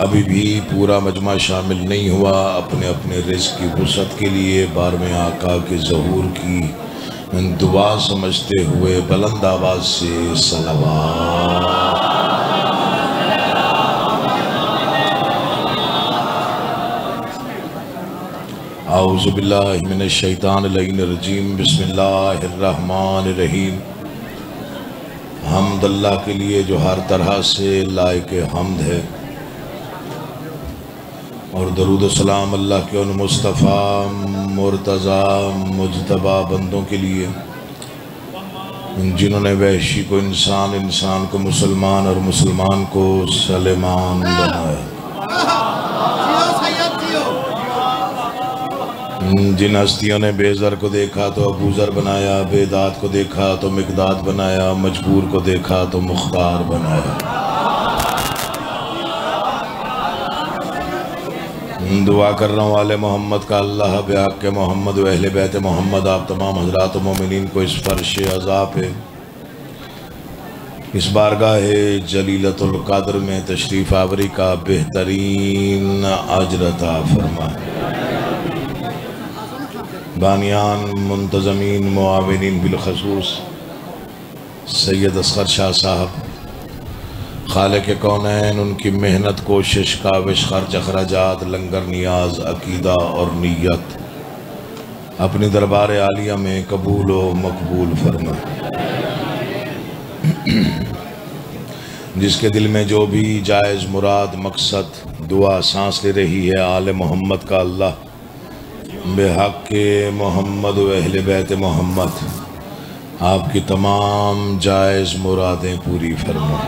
अभी भी पूरा मजमा शामिल नहीं हुआ। अपने अपने रिज़्क़ की वुसअत के लिए बारहवें आका के ज़हूर की दुआ समझते हुए बुलंद आवाज़ से सलवात। औज़ु बिल्लाहि मिनश शैतानिर रजीम। बिस्मिल्लाहिर्रहमानिर्रहीम। हम्द अल्लाह के लिए जो हर तरह से लायक हम्द है, और दरूद सलाम अल्लाह के उन मुस्तफ़ा मुर्तज़ा मुज्तबा बंदों के लिए जिन्होंने वहशी को इंसान, इंसान को मुसलमान और मुसलमान को सलेमान बनाया। जिन हस्तियों ने बेज़र को देखा तो अबूज़र बनाया, बेदात को देखा तो मिक़दाद बनाया, मजबूर को देखा तो मुख्तार बनाया। दुआ कर रहा हूँ वाले मोहम्मद का अल्लाह बेहक़ के मोहम्मद व अहले बैत मोहम्मद आप तमाम हज़रात मोमिनीन को इस फ़र्श अज़ा पे इस बारगाह जलीलतुल क़द्र में तशरीफ़ आवरी का बेहतरीन अज्र अता फरमाए। बानियान मुंतज़मीन मुआविनीन बिलख़ुसूस सैयद असग़र शाह साहब, खालिक़ कौनैन, उनकी मेहनत, कोशिश, काविश, खर्च, अखराजात, लंगर, नियाज, अकीदा और नीयत अपनी दरबार आलिया में कबूल व मकबूल फरमा। जिसके दिल में जो भी जायज़ मुराद मकसद दुआ सांस ले रही है, आले मोहम्मद का अल्लाह बेहक़ के मोहम्मद व अहले बैत मोहम्मद आपकी तमाम जायज़ मुरादें पूरी फरमा।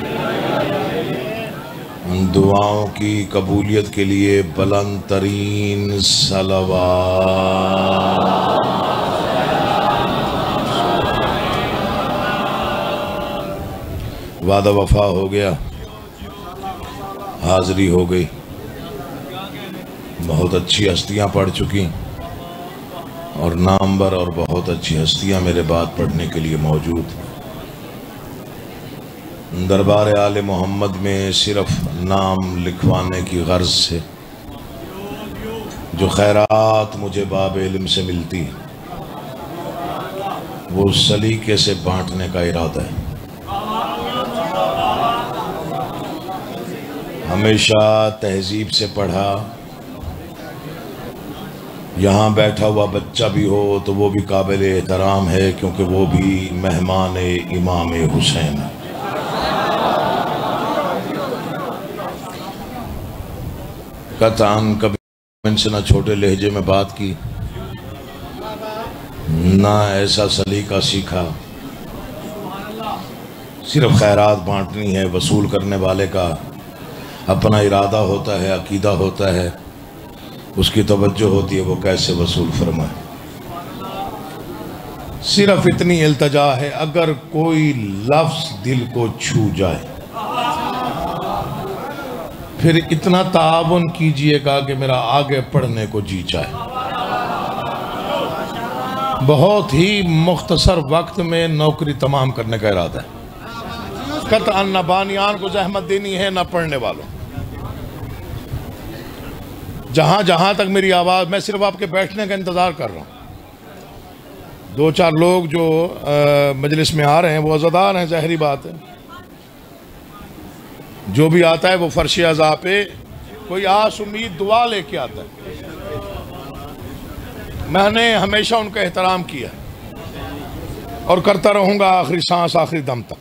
दुआओं की कबूलियत के लिए बुलंद तरीन सलवात। वादा वफा हो गया, हाज़री हो गई। बहुत अच्छी हस्तियाँ पढ़ चुकी और नामवर और बहुत अच्छी हस्तियाँ मेरे बाद पढ़ने के लिए मौजूद। दरबार आले मोहम्मद में सिर्फ नाम लिखवाने की गर्ज से जो खैरात मुझे बाब इल्म से मिलती है, वो सलीके से बांटने का इरादा है। हमेशा तहजीब से पढ़ा। यहाँ बैठा हुआ बच्चा भी हो तो वो भी काबिल एहतराम है, क्योंकि वो भी मेहमान इमाम हुसैन है। कतान कभी इनसे ना छोटे लहजे में बात की, ना ऐसा सलीका सीखा। सिर्फ खैरात बांटनी है। वसूल करने वाले का अपना इरादा होता है, अकीदा होता है, उसकी तवज्जो होती है वो कैसे वसूल फरमाए। सिर्फ इतनी इल्तजा है, अगर कोई लफ्ज़ दिल को छू जाए फिर इतना ताउन कीजिएगा कि मेरा आगे पढ़ने को जी चाहे। बहुत ही मुख्तसर वक्त में नौकरी तमाम करने का इरादा है। कतअन न बानियान को जहमत देनी है न पढ़ने वालों। जहाँ जहाँ तक मेरी आवाज़, मैं सिर्फ आपके बैठने का इंतज़ार कर रहा हूँ। दो चार लोग जो मजलिस में आ रहे हैं वो अज़ादार हैं, ज़ाहिरी बात है। जो भी आता है वो फर्श अज़ा पे कोई आस उम्मीद दुआ लेके आता है। मैंने हमेशा उनका एहतराम किया और करता रहूँगा आखिरी सांस, आखिरी दम तक।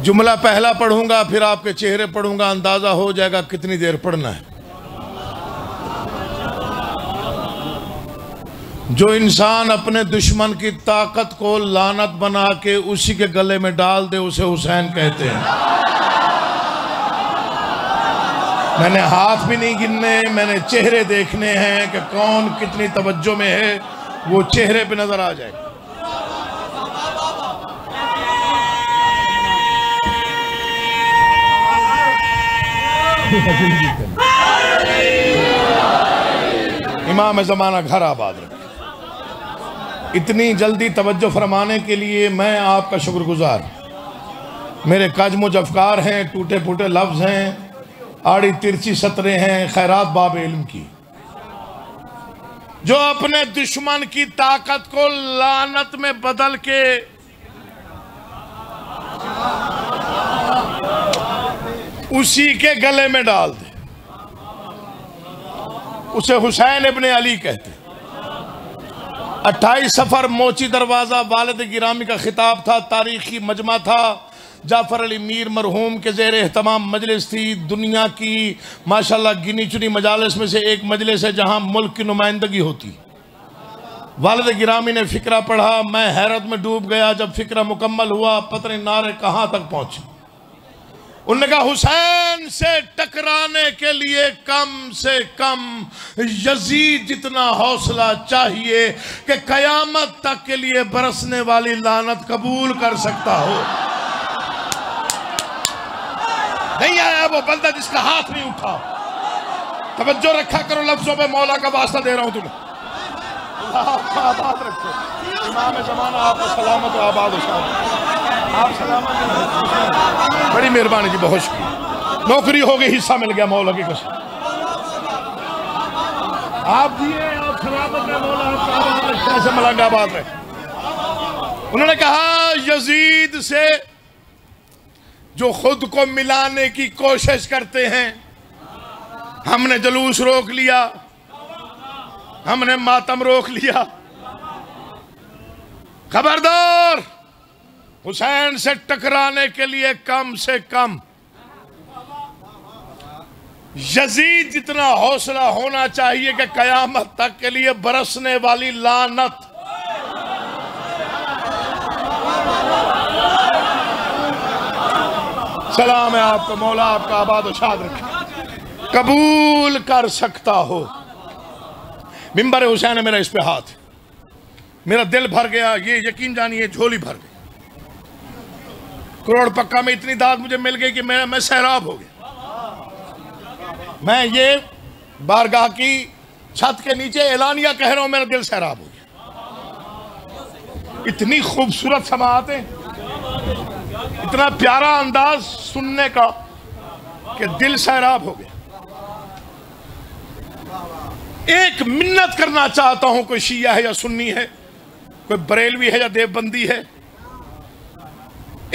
जुमला पहला पढ़ूंगा, फिर आपके चेहरे पढ़ूंगा, अंदाज़ा हो जाएगा कितनी देर पढ़ना है। जो इंसान अपने दुश्मन की ताकत को लानत बना के उसी के गले में डाल दे, उसे हुसैन कहते हैं। मैंने हाथ भी नहीं गिनने, मैंने चेहरे देखने हैं कि कौन कितनी तवज्जो में है, वो चेहरे पे नजर आ जाएगा। इमाम ज़माना घर आबाद रखे। इतनी जल्दी तवज्जो फरमाने के लिए मैं आपका शुक्रगुजार। मेरे कजमुज अफकार हैं, टूटे फूटे लफ्ज हैं, आड़ी तिरछी सतरें हैं, खैरात बाब इल्म की। जो अपने दुश्मन की ताकत को लानत में बदल के उसी के गले में डाल दे, उसे हुसैन इब्ने अली कहते। 28 सफर मोची दरवाजा वालिद गिरामी का खिताब था, तारीखी मजमा था। जाफर अली मीर मरहूम के ज़ेर एहतमाम मजलिस थी। दुनिया की माशाल्लाह गिनी चुनी मजालिस में से एक मजलिस है जहाँ मुल्क की नुमाइंदगी होती। वालिद गिरामी ने फ़िक्रा पढ़ा, मैं हैरत में डूब गया। जब फ़िक्रा मुकम्मल हुआ, पता नहीं नारे कहाँ तक पहुँचे। उन्होंने कहा हुसैन से टकराने के लिए कम से कम यजीद जितना हौसला चाहिए कि कयामत तक के लिए बरसने वाली लानत कबूल कर सकता हो। नहीं आया वो बंदा जिसका हाथ नहीं उठा। तवज्जो रखा करो लफ्जों पे, मौला का वास्ता दे रहा हूं तुम्हें। अल्लाह आपको आबाद रखे, इमाम ज़माना आपको सलामत और आबाद आप सलामत। बड़ी मेहरबानी जी, बहुत शुक्रिया। नौकरी हो गई, हिस्सा मिल गया मौला की कसम। आप दिए, आप सलामत है, मौला आपका कैसे मलंग आबाद रहे। उन्होंने कहा यजीद से जो खुद को मिलाने की कोशिश करते हैं, हमने जुलूस रोक लिया, हमने मातम रोक लिया। खबरदार, हुसैन से टकराने के लिए कम से कम यजीद जितना हौसला होना चाहिए कि कयामत तक के लिए बरसने वाली लानत सलाम है आपको, मौला आपका आबाद शाद रखे, कबूल कर सकता हो। मिंबर हुसैन है मेरा, इस पे हाथ, मेरा दिल भर गया। ये यकीन जानिए झोली भर गई। करोड़ पक्का में इतनी दाद मुझे मिल गई कि मैं सैराब हो गया। मैं ये बारगाह की छत के नीचे एलानिया कह रहा हूं, मेरा दिल सैराब हो गया। इतनी खूबसूरत समाअतें, इतना प्यारा अंदाज सुनने का कि दिल सैराब हो गया। एक मिन्नत करना चाहता हूं, कोई शिया है या सुन्नी है, कोई बरेलवी है या देवबंदी है,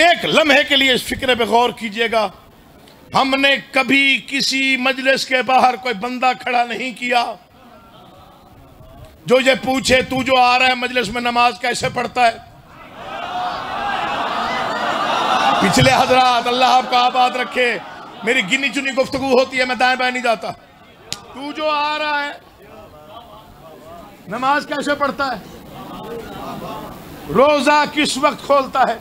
एक लम्हे के लिए इस फिक्रे पे गौर कीजिएगा। हमने कभी किसी मजलिस के बाहर कोई बंदा खड़ा नहीं किया जो ये पूछे तू जो आ रहा है मजलिस में नमाज कैसे पढ़ता है। पिछले हजरात, अल्लाह आपका आबाद रखे, मेरी गिनी चुनी गुफ्तगू होती है, मैं दाएं बाएं नहीं जाता। तू जो आ रहा है नमाज कैसे पढ़ता है, रोजा किस वक्त खोलता है,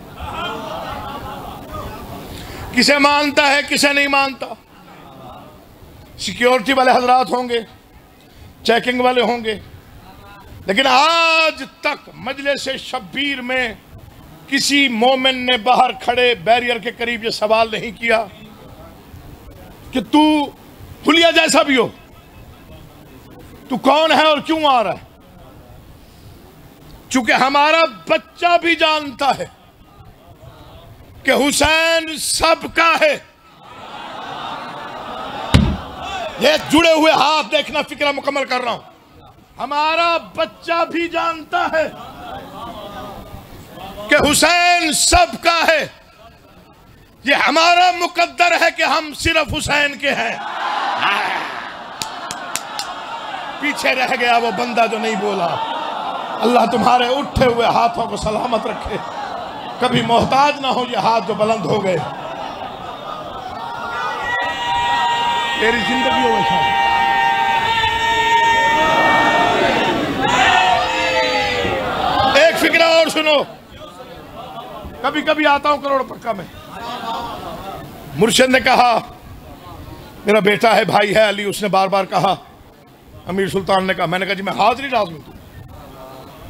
किसे मानता है किसे नहीं मानता। सिक्योरिटी वाले हजरात होंगे, चेकिंग वाले होंगे, लेकिन आज तक मजलिस शब्बीर में किसी मोमिन ने बाहर खड़े बैरियर के करीब ये सवाल नहीं किया कि तू हुलिया जैसा भी हो, तू कौन है और क्यों आ रहा है। चूंकि हमारा बच्चा भी जानता है कि हुसैन सबका है। ये जुड़े हुए हाथ देखना, फिक्रा मुकम्मल कर रहा हूं। हमारा बच्चा भी जानता है कि हुसैन सबका है। ये हमारा मुकद्दर है कि हम सिर्फ हुसैन के हैं। पीछे रह गया वो बंदा जो नहीं बोला। अल्लाह तुम्हारे उठे हुए हाथों को सलामत रखे, कभी मोहताज ना हो ये हाथ जो बुलंद हो गए। तेरी जिंदगी हो वैसा। एक फिक्रा और सुनो, कभी कभी आता हूं करोड़ पक्का में, मुर्शिद ने कहा, मेरा बेटा है भाई है अली, उसने बार बार कहा, अमीर सुल्तान ने कहा, मैंने कहा जी मैं हाजिरी लाज़िम दूं,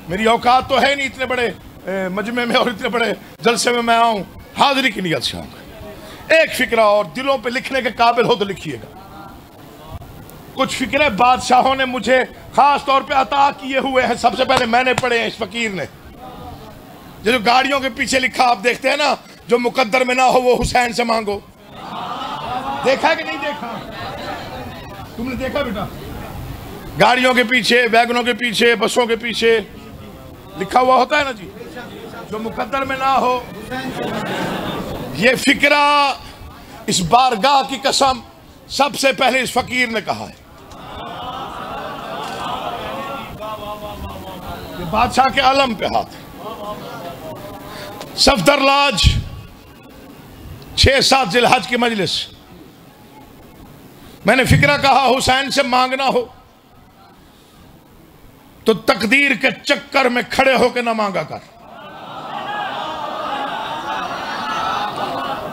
मेरी औकात तो है नहीं इतने बड़े मजमे में और इतने बड़े जलसे में मैं आऊं, हाजिरी की नियत से आऊंगा। एक फिक्रा और दिलों पे लिखने के काबिल हो तो लिखिएगा। कुछ फिक्रे बादशाहों ने मुझे खास तौर पे अता किए हुए हैं। सबसे पहले मैंने पढ़े हैं इस फकीर ने, जो गाड़ियों के पीछे लिखा आप देखते हैं ना, जो मुकद्दर में ना हो वो हुसैन से मांगो। देखा कि नहीं देखा? तुमने देखा बेटा? गाड़ियों के पीछे, वैगनों के पीछे, बसों के पीछे लिखा हुआ होता है ना जी, जो मुकद्दर में ना हो। ये फिक्रा, इस बारगाह की कसम सबसे पहले इस फकीर ने कहा है। ये बादशाह के आलम पे हाथ। सफदरलाज 6-7 जिलहज की मजलिस, मैंने फिक्रा कहा हुसैन से मांगना हो तो तकदीर के चक्कर में खड़े होकर ना मांगा कर।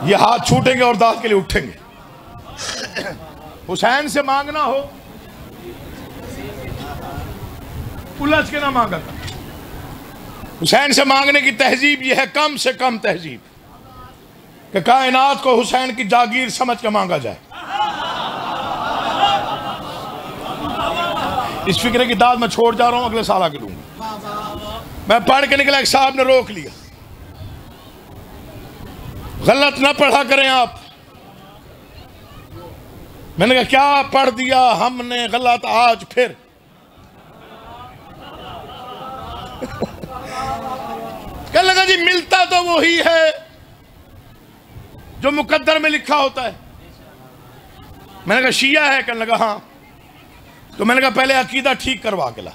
ये हाथ छूटेंगे और दांत के लिए उठेंगे। हुसैन से मांगना हो उलझ के ना मांगा कर। हुसैन से मांगने की तहजीब यह है, कम से कम तहजीब, कि कायनात को हुसैन की जागीर समझ के मांगा जाए। इस फिक्रे की दाद मैं छोड़ जा रहा हूं, अगले साल आके दूंगा। मैं पढ़ के निकला, एक साहब ने रोक लिया, गलत ना पढ़ा करें आप। मैंने कहा क्या पढ़ दिया हमने गलत आज फिर? क्या लगा जी, मिलता तो वही है जो मुकद्दर में लिखा होता है। मैंने कहा शिया है? कहने लगा हाँ। तो मैंने कहा पहले अकीदा ठीक करवा के ला।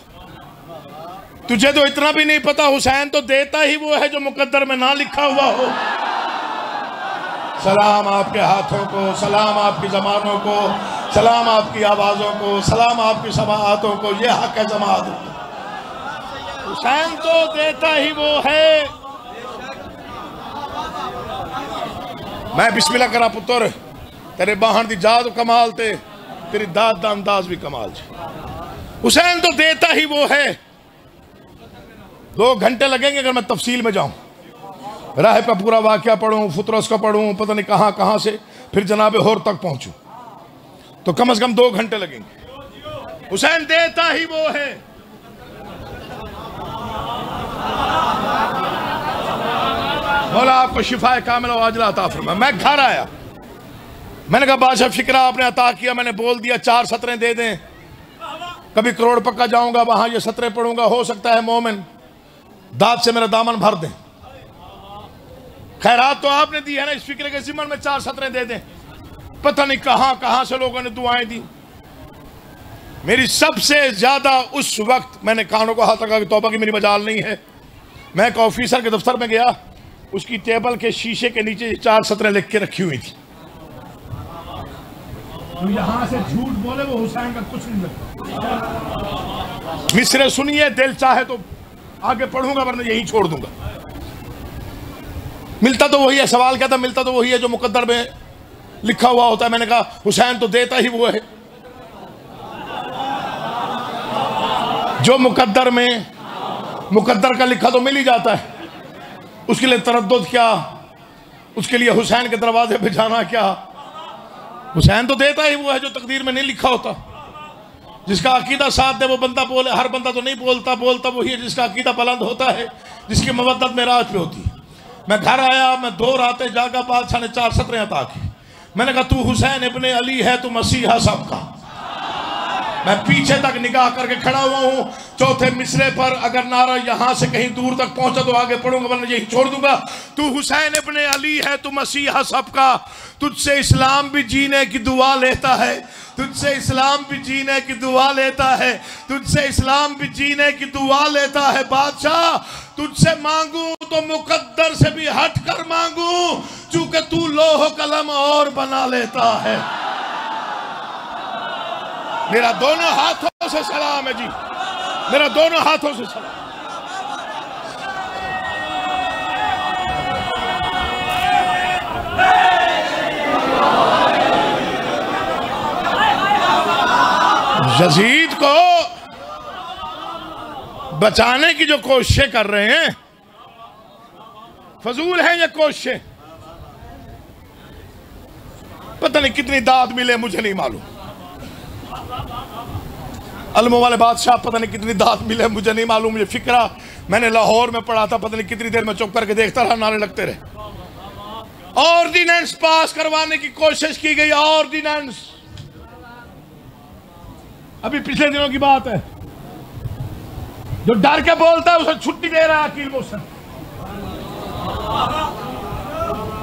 तुझे तो इतना भी नहीं पता, हुसैन तो देता ही वो है जो मुकद्दर में ना लिखा हुआ हो। सलाम आपके हाथों को, सलाम आपकी जमानों को, सलाम आपकी आवाजों को, सलाम आपकी समाअतों को। ये हक है जमात। हुसैन तो देता ही वो है। मैं बिस्मिल्लाह करा पुत्र, तेरे बाहर दी जात कमाल ते तेरी दाद दा अंदाज भी कमाल। हुसैन तो देता ही वो है। 2 घंटे लगेंगे अगर मैं तफसील में जाऊं, राह पे पूरा वाकया पढ़ूं, फुतरस का पढ़ूं, पता नहीं कहां से, फिर जनाब होर तक पहुंचूं, तो कम से कम 2 घंटे लगेंगे। हुसैन देता ही वो है। मौला आपको शिफाए कामिल व आजिला अता फरमाए। मैं घर आया, मैंने कहा बादशाह फिक्रा आपने अता किया, मैंने बोल दिया 4 सतरें दे दें, कभी करोड़ पक्का जाऊंगा वहां ये सतरें पढ़ूंगा, हो सकता है मोमिन दाद से मेरा दामन भर दें। खैरात तो आपने दी है ना, इस फिक्रे के जिम्मन में 4 सतरें दे दें। पता नहीं कहां से लोगों ने दुआएं दी। मेरी सबसे ज्यादा उस वक्त मैंने कानों को हाथ लगा कि तौबा की मेरी मजाल नहीं है। मैं एक ऑफिसर के दफ्तर में गया, उसकी टेबल के शीशे के नीचे 4 सतरें लिख के रखी हुई थी। तो यहां से झूठ बोले वो हुसैन का कुछ नहीं लगता। मिसरे सुनिए, दिल चाहे तो आगे पढ़ूंगा वरना यही छोड़ दूंगा। मिलता तो वही है। सवाल क्या था? मिलता तो वही है जो मुकद्दर में लिखा हुआ होता है। मैंने कहा हुसैन तो देता ही वो है जो मुकद्दर में, मुकद्दर का लिखा तो मिल ही जाता है। उसके लिए तरद्दुद क्या, उसके लिए हुसैन के दरवाजे पे जाना क्या? हुसैन तो देता ही वो है जो तकदीर में नहीं लिखा होता। जिसका अकीदा साथ दे वो बंदा बोले। हर बंदा तो नहीं बोलता, बोलता वही है जिसका अकीदा बुलंद होता है, जिसकी मवद्दत मेराज पे होती है। मैं घर आया, मैं 2 रातें जागा, बादशाह ने 4 सतरें अता की। मैंने कहा तू हुसैन इब्ने अली है, तू मसीहा सबका। मैं पीछे तक निगाह करके खड़ा हुआ हूं। 4थे मिसरे पर अगर नारा यहां से कहीं दूर तक पहुंचा तो आगे पढ़ूंगा वरना यही छोड़ दूंगा। तू हुसैन इब्ने अली है, तू मसीहा सबका। तुझसे इस्लाम भी जीने की दुआ लेता है, तुझसे इस्लाम भी जीने की दुआ लेता है, तुझसे इस्लाम भी जीने की दुआ लेता है। बादशाह तुझसे मांगू तो मुकद्दर से भी हट कर मांगू, चूंकि तू लोह कलम और बना लेता है। मेरा दोनों हाथों से सलाम है जी, मेरा दोनों हाथों से सलाम। यजीद को बचाने की जो कोशिशें कर रहे हैं फजूल है। ये कोशिशें पता नहीं कितनी दाद मिले, मुझे नहीं मालूम। अलमों वाले बादशाह पता नहीं कितनी दाद मिले, मुझे नहीं मालूम। ये फिक्रा मैंने लाहौर में पढ़ा था, पता नहीं कितनी देर में चुप करके देखता रहा, नारे लगते रहे। ऑर्डिनेंस पास करवाने की कोशिश की गई। ऑर्डिनेंस अभी पिछले दिनों की बात है। जो डर के बोलता है उसे छुट्टी दे रहा है अकील मोहसिन।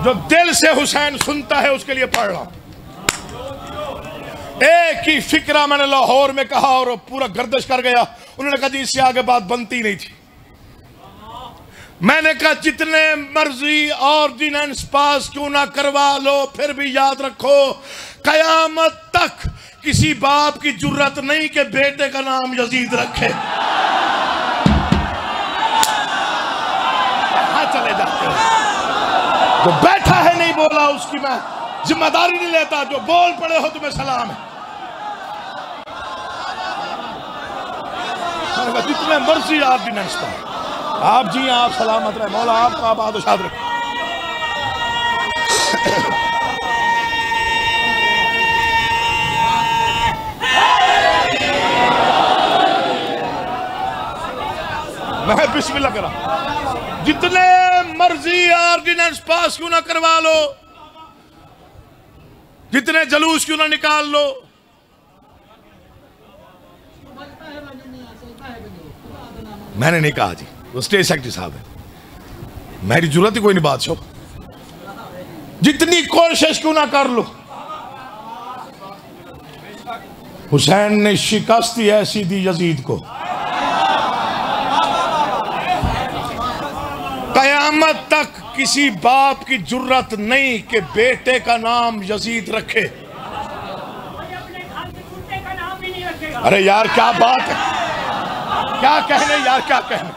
जो दिल से हुसैन सुनता है उसके लिए पढ़ रहा हूं। एक ही फिक्रा मैंने लाहौर में कहा और पूरा गर्दिश कर गया। उन्होंने कहा जी इससे आगे बात बनती नहीं थी। मैंने कहा जितने मर्जी ऑर्डिनेंस पास क्यों ना करवा लो, फिर भी याद रखो कयामत तक किसी बाप की जुर्रत नहीं कि बेटे का नाम यजीद रखे। हाँ चले जाते हैं। जो बैठा है नहीं बोला उसकी मैं जिम्मेदारी नहीं लेता। जो बोल पड़े हो तुम्हें सलाम है। जितने मर्जी ऑर्डिनेंस पर आप जी आप सलामत रहे, मौला आपका आबाद और शाद रखे। मैं बिस्मिल्लाह करा। जितने मर्जी ऑर्डिनेंस पास क्यों ना करवा लो, जितने जलूस क्यों ना निकाल लो, मैंने नहीं कहा जी, वो स्टेट सेक्रेटरी साहब है, मेरी जरूरत ही कोई नहीं बात। जितनी कोशिश क्यों ना कर लो, हुसैन ने शिकस्त ऐसी दी यजीद को, कयामत तक किसी बाप की जुर्रत नहीं कि बेटे का नाम यजीद रखे। अरे यार क्या बात है, क्या कहने यार, क्या कहने।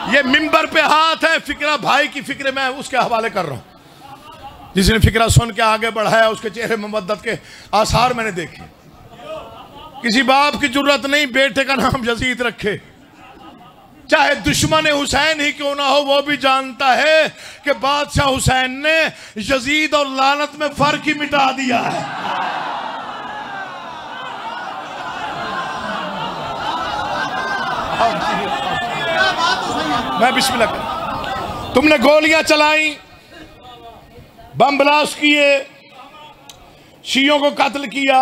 ये मिंबर पे हाथ है, फिक्रा भाई की फिक्र मैं उसके हवाले कर रहा हूं। जिसने फिक्रा सुन के आगे बढ़ाया उसके चेहरे में मद्दत के आसार मैंने देखे। किसी बाप की जरूरत नहीं बेटे का नाम यजीद रखे, चाहे दुश्मन हुसैन ही क्यों ना हो। वो भी जानता है कि बादशाह हुसैन ने यजीद और लानत में फर्क ही मिटा दिया है। मैं बिस्मिल्लाह कर। तुमने गोलियां चलाई, बम ब्लास्ट किए, शियों को कत्ल किया,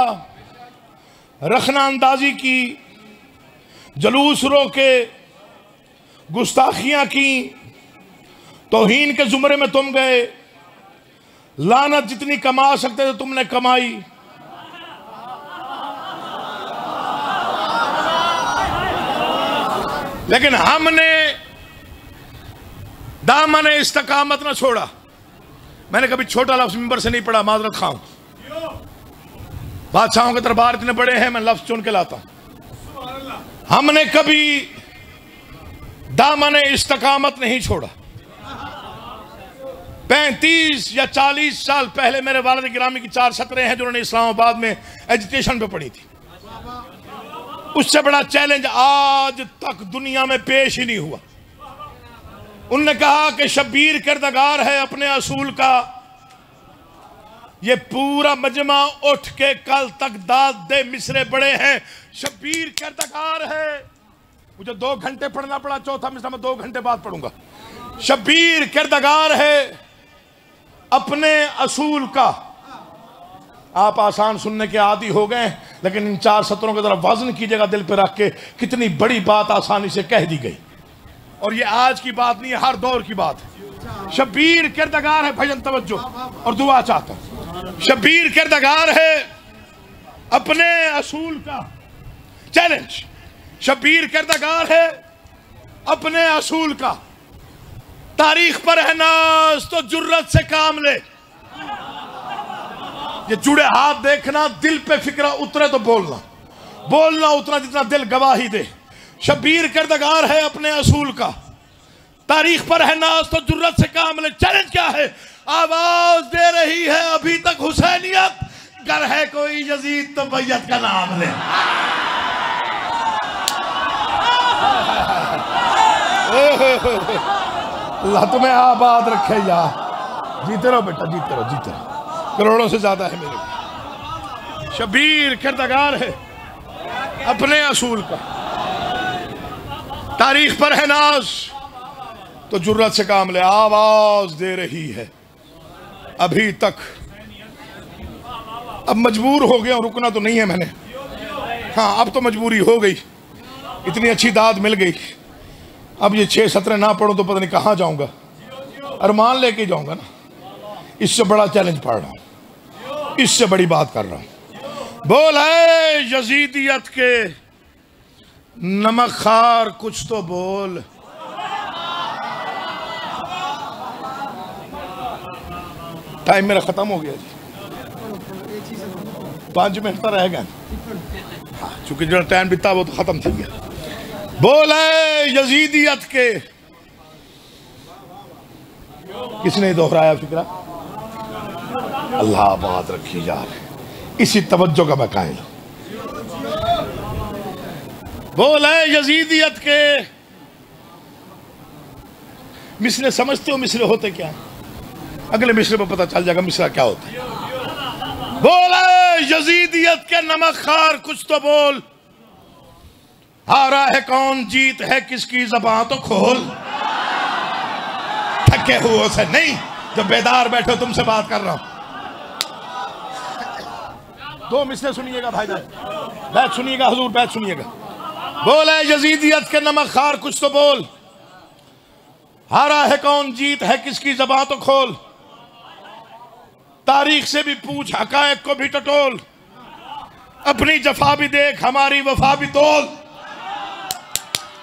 रखना अंदाजी की, जलूस रोके, गुस्ताखियां की, तौहीन के जुमरे में तुम गए, लानत जितनी कमा सकते थे तुमने कमाई। लेकिन हमने दामन इस्तकामत न छोड़ा। मैंने कभी छोटा लफ्ज मिंबर से नहीं पढ़ा, माजरत खाऊं। बादशाहों के दरबार इतने बड़े हैं, मैं लफ्ज चुन के लाता हूं। हमने कभी दामन इस्तकामत नहीं छोड़ा। 35 या 40 साल पहले मेरे वालिद गिरामी की 4 सतरें हैं जिन्होंने इस्लामाबाद में एजुकेशन पे पढ़ी थी। उससे बड़ा चैलेंज आज तक दुनिया में पेश ही नहीं हुआ। उन्होंने कहा कि शब्बीर किरदार है अपने असूल का। ये पूरा मजमा उठ के कल तक दाद दे मिसरे बड़े हैं, शब्बीर किरदार है। मुझे 2 घंटे पढ़ना पड़ा, चौथा मिसरा मैं 2 घंटे बाद पढ़ूंगा। शब्बीर किरदार है अपने असूल का। आप आसान सुनने के आदी हो गए, लेकिन इन 4 सत्रों के तरफ वजन कीजिएगा दिल पे रख के, कितनी बड़ी बात आसानी से कह दी गई। और ये आज की बात नहीं है, हर दौर की बात है। शब्बीर किरदार है, भजन तवज्जो और दुआ चाहता हूं। शब्बीर किरदार है अपने असूल का। चैलेंज, शब्बीर किरदार है अपने असूल का। तारीख पर है नाज तो जुर्रत से काम ले। ये जुड़े हाथ देखना, दिल पे फिक्रा उतरे तो बोलना, बोलना उतना जितना दिल गवाही दे। शब्बीर किरदार है अपने असूल का। तारीख पर है नाज तो जुर्रत से काम ले। चैलेंज क्या है? आवाज दे रही है अभी तक हुसैनियत, गर है कोई यजीद तो बैयत का नाम ले। अल्लाह तुम्हें आबाद रखे यार। जीते रहो बेटा, जीते रहो, जीते रहो। करोड़ों से ज्यादा है मेरे लिए। शब्बीर किरदार है अपने असूल का। तारीख पर है नाज तो जुर्रत से काम ले। आवाज दे रही है अभी तक। अब मजबूर हो गया, रुकना तो नहीं है मैंने। हाँ, अब तो मजबूरी हो गई, इतनी अच्छी दाद मिल गई। अब ये 6 सत्र ना पढ़ो तो पता नहीं कहाँ जाऊंगा। अरमान लेके जाऊंगा ना। इससे बड़ा चैलेंज पढ़ रहा हूं, इससे बड़ी बात कर रहा हूं। बोल है यजीदियत के नमक खार, कुछ तो बोल। टाइम मेरा खत्म हो गया जी, 5 मिनट रह गए। हाँ, चूंकि जो टाइम बीता वो तो खत्म थी गया। बोल है यजीदियत के, किसने दोहराया फिक्रा? अल्लाह आबाद रखी यार, इसी तवज्जो का मैं कायल हूं। बोल है यजीदियत के मिसरे समझते हो? मिसरे होते क्या है? अगले मिसरे पर पता चल जाएगा मिसरा क्या होता है। बोल है यजीदियत के नमक खार, कुछ तो बोल। हारा है कौन, जीत है किसकी, ज़बान तो खोल। थके हुए से नहीं, जो बेदार बैठो तुमसे बात कर रहा हूं। 2 मिसरे सुनिएगा भाईजान, बैठ सुनिएगा हुजूर, बैठ सुनिएगा। बोल है यजीदियत के नमक खार, कुछ तो बोल। हारा है कौन, जीत है किसकी, ज़बान तो खोल। तारीख से भी पूछ, हकायक को भी टटोल। अपनी जफा भी देख, हमारी वफा भी तोल।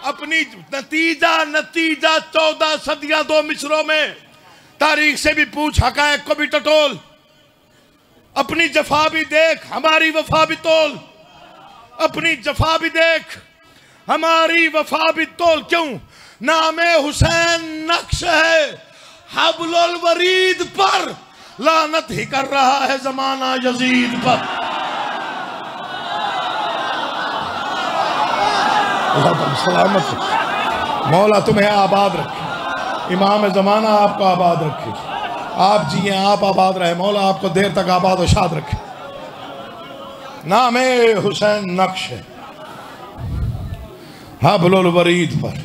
अपनी नतीजा 14 सदियां 2 मिसरों में। तारीख से भी पूछ, हकायक को भी टटोल। अपनी जफा भी देख, हमारी वफा भी तोल। अपनी जफा भी देख, हमारी वफा भी तोल। क्यों? नामे हुसैन नक्श है हब्लुल वरीद पर, लानत ही कर रहा है जमाना यजीद पर। सलामत मौला तुम्हें आबाद रखे, इमाम जमाना आपको आबाद रखे। आप जिए, आप आबाद रहे, मौला आपको देर तक आबाद और शाद रखे। नामे हुसैन नक्श है हब्लुल वरीद पर।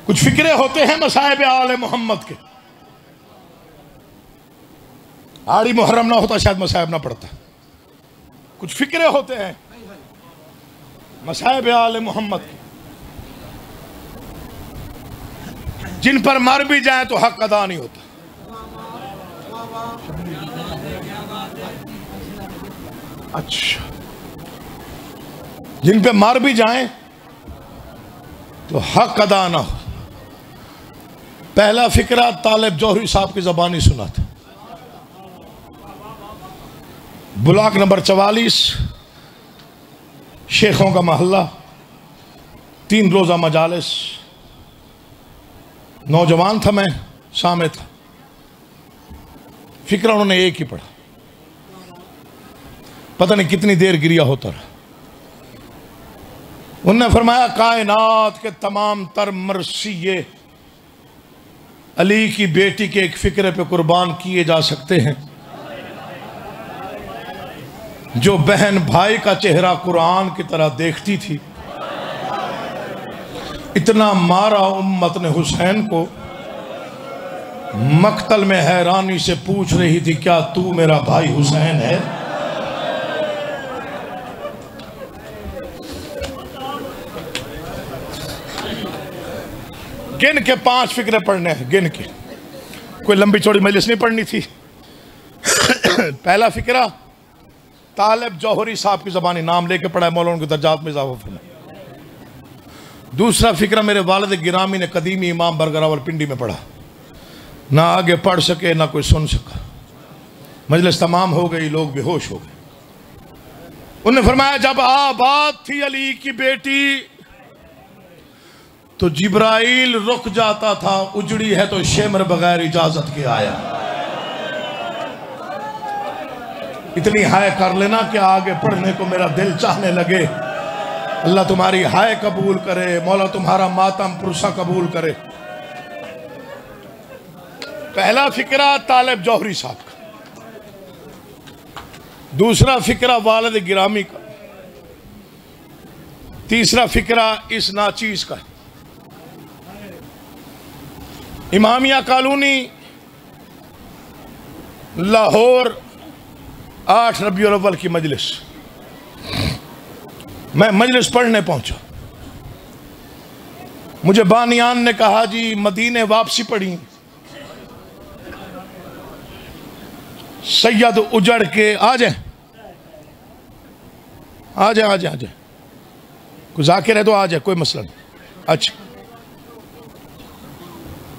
कुछ फिक्रे होते हैं मसाइब आले मोहम्मद के। आड़ी मुहर्रम ना होता शायद मसाइब ना पड़ता। कुछ फिक्रे होते हैं मसाइब आले मोहम्मद के, जिन पर मर भी जाए तो हक अदा नहीं होता। अच्छा, जिन पे मर भी जाए तो हक अदा ना हो। पहला फिक्रा तालिब जौहरी साहब की ज़बानी सुना था। ब्लॉक नंबर 44, शेखों का मोहल्ला, 3 रोज़ा मजालिस। नौजवान था मैं, सामने था। फिक्रा उन्होंने एक ही पढ़ा, पता नहीं कितनी देर गिरिया होता रहा। उन्होंने फरमाया, कायनात के तमाम तर मरसिये अली की बेटी के एक फिक्रे पे कुर्बान किए जा सकते हैं। जो बहन भाई का चेहरा कुरान की तरह देखती थी। इतना मारा उम्मत ने हुसैन को, मक्तल में हैरानी से पूछ रही थी, क्या तू मेरा भाई हुसैन है? गिन के 5 फिक्रे पढ़ने हैं, गिन के। कोई लंबी चौड़ी मजलिस नहीं पढ़नी थी। पहला फिक्रा तालिब जौहरी साहब की ज़बानी नाम लेके पढ़ा है, मौलाना के दर्जात में इजाफा फरमाया। दूसरा फिक्रा मेरे वालिद गिरामी ने कदीमी इमाम बरगरावल पिंडी में पढ़ा। ना आगे पढ़ सके ना कोई सुन सका। मजलिस तमाम हो गई, लोग बेहोश हो गए। उन्होंने फरमाया, जब आबाद थी अली की बेटी तो जिब्राइल रुक जाता था, उजड़ी है तो शेमर बगैर इजाजत के आया। इतनी हाय कर लेना कि आगे पढ़ने को मेरा दिल चाहने लगे। अल्लाह तुम्हारी हाय कबूल करे, मौला तुम्हारा मातम पुरसा कबूल करे। पहला फिक्रा तालिब जौहरी साहब का, दूसरा फिक्रा वालिद गिरामी का, तीसरा फिक्रा इस नाचीज का। इमामिया कॉलोनी लाहौर 8 रबीउल अव्वल की मजलिस, मैं मजलिस पढ़ने पहुंचा। मुझे बानियान ने कहा जी मदीने वापसी पढ़ी। सैयद उजड़ के आ जाए, आ जाए, आ जाए, आ जाए, कोई जाकिर है तो आ जाए, कोई मसला नहीं। अच्छा,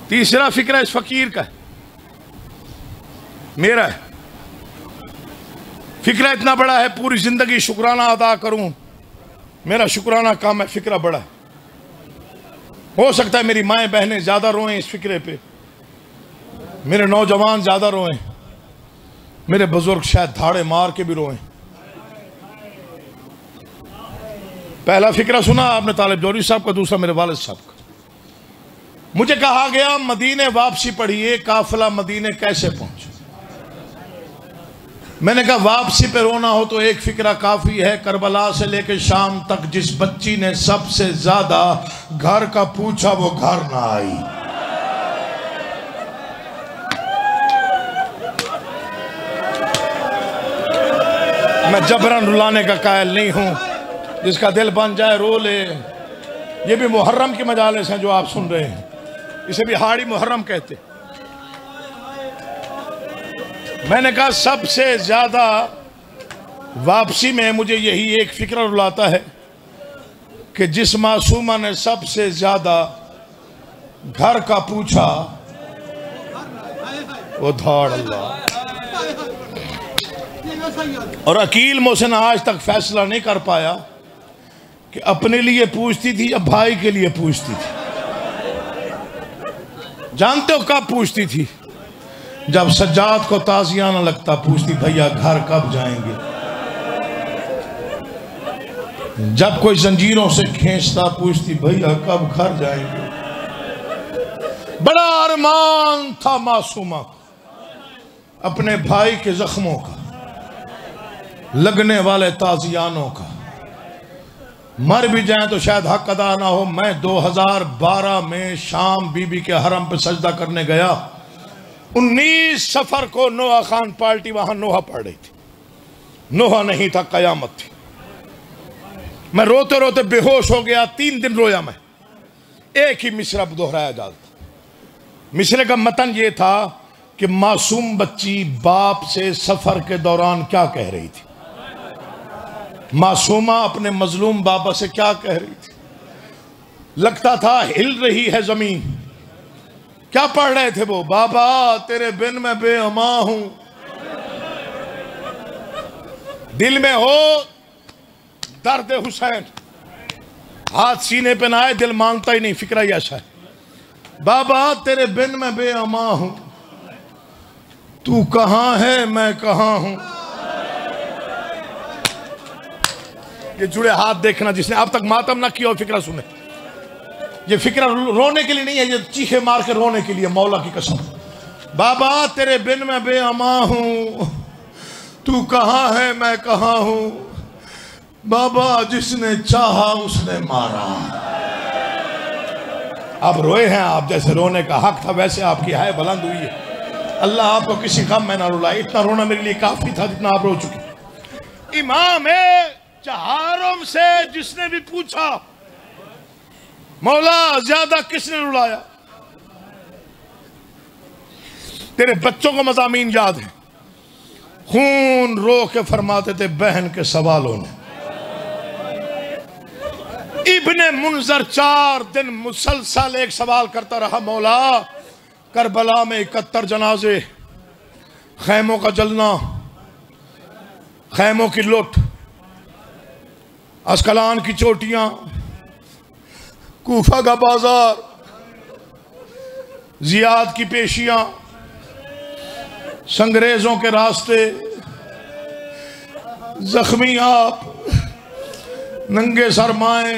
तीसरा फिक्र इस फकीर का है, मेरा है। फिक्रा इतना बड़ा है, पूरी जिंदगी शुक्राना अदा करूं, मेरा शुक्राना काम है, फिक्रा बड़ा है। हो सकता है मेरी माएँ बहनें ज्यादा रोएं इस फिक्रे पे, मेरे नौजवान ज्यादा रोएं, मेरे बुजुर्ग शायद धाड़े मार के भी रोएं। पहला फिक्रा सुना आपने तालिब जौहरी साहब का, दूसरा मेरे वालिद साहब का। मुझे कहा गया मदीने वापसी पढ़िए, काफिला मदीने कैसे पहुंचे। मैंने कहा वापसी पे रोना हो तो एक फिक्रा काफी है, करबला से लेकर शाम तक जिस बच्ची ने सबसे ज्यादा घर का पूछा वो घर ना आई। मैं जबरन रुलाने का कायल नहीं हूं, जिसका दिल बन जाए रो ले। ये भी मुहर्रम की मजालिस हैं जो आप सुन रहे हैं, इसे भी हाड़ी मुहर्रम कहते। मैंने कहा सबसे ज्यादा वापसी में मुझे यही एक फिक्र रुलाता है कि जिस मासूमा ने सबसे ज्यादा घर का पूछा वो धाड़ अल्लाह। और अकील मोहसिन आज तक फैसला नहीं कर पाया कि अपने लिए पूछती थी या भाई के लिए पूछती थी। जानते हो कब पूछती थी? जब सज्जाद को ताजियाना लगता पूछती भैया घर कब जाएंगे। जब कोई जंजीरों से खींचता पूछती भैया कब घर जाएंगे। बड़ा अरमान था मासूमा अपने भाई के जख्मों का, लगने वाले ताजियानों का। मर भी जाए तो शायद हक अदा ना हो। मैं 2012 में शाम बीबी के हरम पे सजदा करने गया। 19 सफर को नोहा खान पार्टी वहां नोहा पढ़ रही थी। नोहा नहीं था, कयामत थी। मैं रोते रोते बेहोश हो गया। 3 दिन रोया मैं। एक ही मिसरा दोहराया जाता। मिसरे का मतन यह था कि मासूम बच्ची बाप से सफर के दौरान क्या कह रही थी। मासूमा अपने मजलूम बाबा से क्या कह रही थी। लगता था हिल रही है जमीन। क्या पढ़ रहे थे वो? बाबा तेरे बिन मैं बेअमा हूं। दिल में हो दर्द हुसैन, हाथ सीने पे ना आए, दिल मानता ही नहीं। फिक्रा ही ऐसा है। बाबा तेरे बिन मैं बेअमा हूं, तू कहां है मैं कहां हूं। ये जुड़े हाथ देखना जिसने अब तक मातम ना किया और फिक्रा सुने। ये फिक्रा रोने के लिए नहीं है, ये चीखे मार के रोने के लिए। मौला की कसम। बाबा तेरे बिन मैं बेअमा हूं, तू कहां है मैं कहां हूं। बाबा जिसने चाहा उसने मारा। अब रोए हैं आप, जैसे रोने का हक था वैसे आपकी हाय बुलंद हुई है। अल्लाह आपको किसी गम में ना रुलाए। इतना रोना मेरे लिए काफी था जितना आप रो चुके। इमाम चहारम से जिसने भी पूछा मौला ज्यादा किसने रुलाया। तेरे बच्चों को मज़ामीन याद है, खून रो के फरमाते थे बहन के सवालों ने। इब्ने मुंजर 4 दिन मुसलसल एक सवाल करता रहा, मौला करबला में 71 जनाजे, खैमों का जलना, खैमों की लुट, अस्कलान की चोटियां, कूफा का बाजार, जियाद की पेशियां, संगरेजों के रास्ते, जख्मी आप, नंगे सर माए,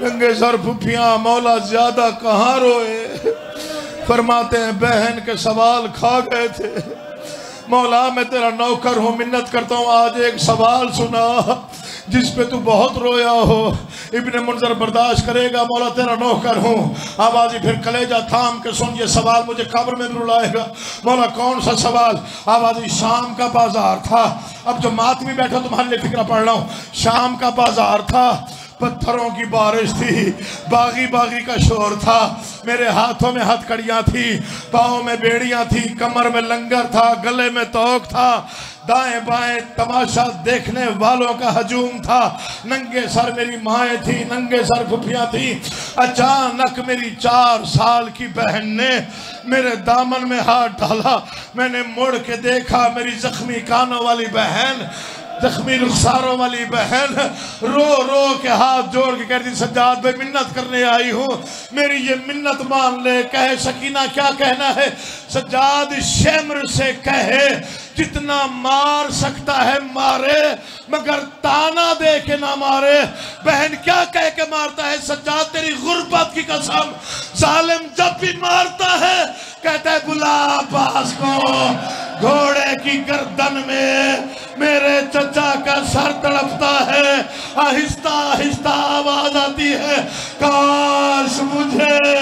नंगे सर फुफियां। मौला ज्यादा कहाँ रोए। फरमाते हैं बहन के सवाल खा गए थे। मौला मैं तेरा नौकर हूं, मिन्नत करता हूं आज एक सवाल सुना। जिस पे तू बहुत रोया हो। इब्ने मुंजर बर्दाश्त करेगा, मौला तेरा नौकर हूँ। आवाज़ी फिर कलेजा थाम के सुन, ये सवाल मुझे कब्र में भी रुलाएगा। मौला कौन सा सवाल? आवाज़ी शाम का बाजार था। अब जो मातमी बैठा तुम्हारे लिए फिक्र पढ़ रहा हूँ। शाम का बाजार था, पत्थरों की बारिश थी, बागी बागी का शोर था, मेरे हाथों में हथकड़ियाँ थी, पाँव में बेड़ियाँ थी, कमर में लंगर था, गले में तोक था, दाएं बाएं तमाशा देखने वालों का हजूम था। नंगे सर मेरी माएँ थी, नंगे सर फुफियाँ थी। अचानक मेरी 4 साल की बहन ने मेरे दामन में हाथ डाला। मैंने मुड़ के देखा, मेरी जख्मी कानों वाली बहन, जख्मी रुखसारों वाली बहन रो रो के हाथ जोड़ के कहती, सज्जाद भाई मिन्नत करने आई हूँ, मेरी ये मिन्नत मान ले। कहे सकीना क्या कहना है? सज्जाद शेमर से कहे जितना मार सकता है मारे, मगर ताना दे के ना मारे। बहन क्या कह के मारता है? सज्जाद तेरी गुर्बत की कसम, जालिम जब भी मारता है कहता है बुला अब्बास को। घोड़े की गर्दन में मेरे चचा का सर तड़पता है, आहिस्ता आहिस्ता आवाज आती है, काश मुझे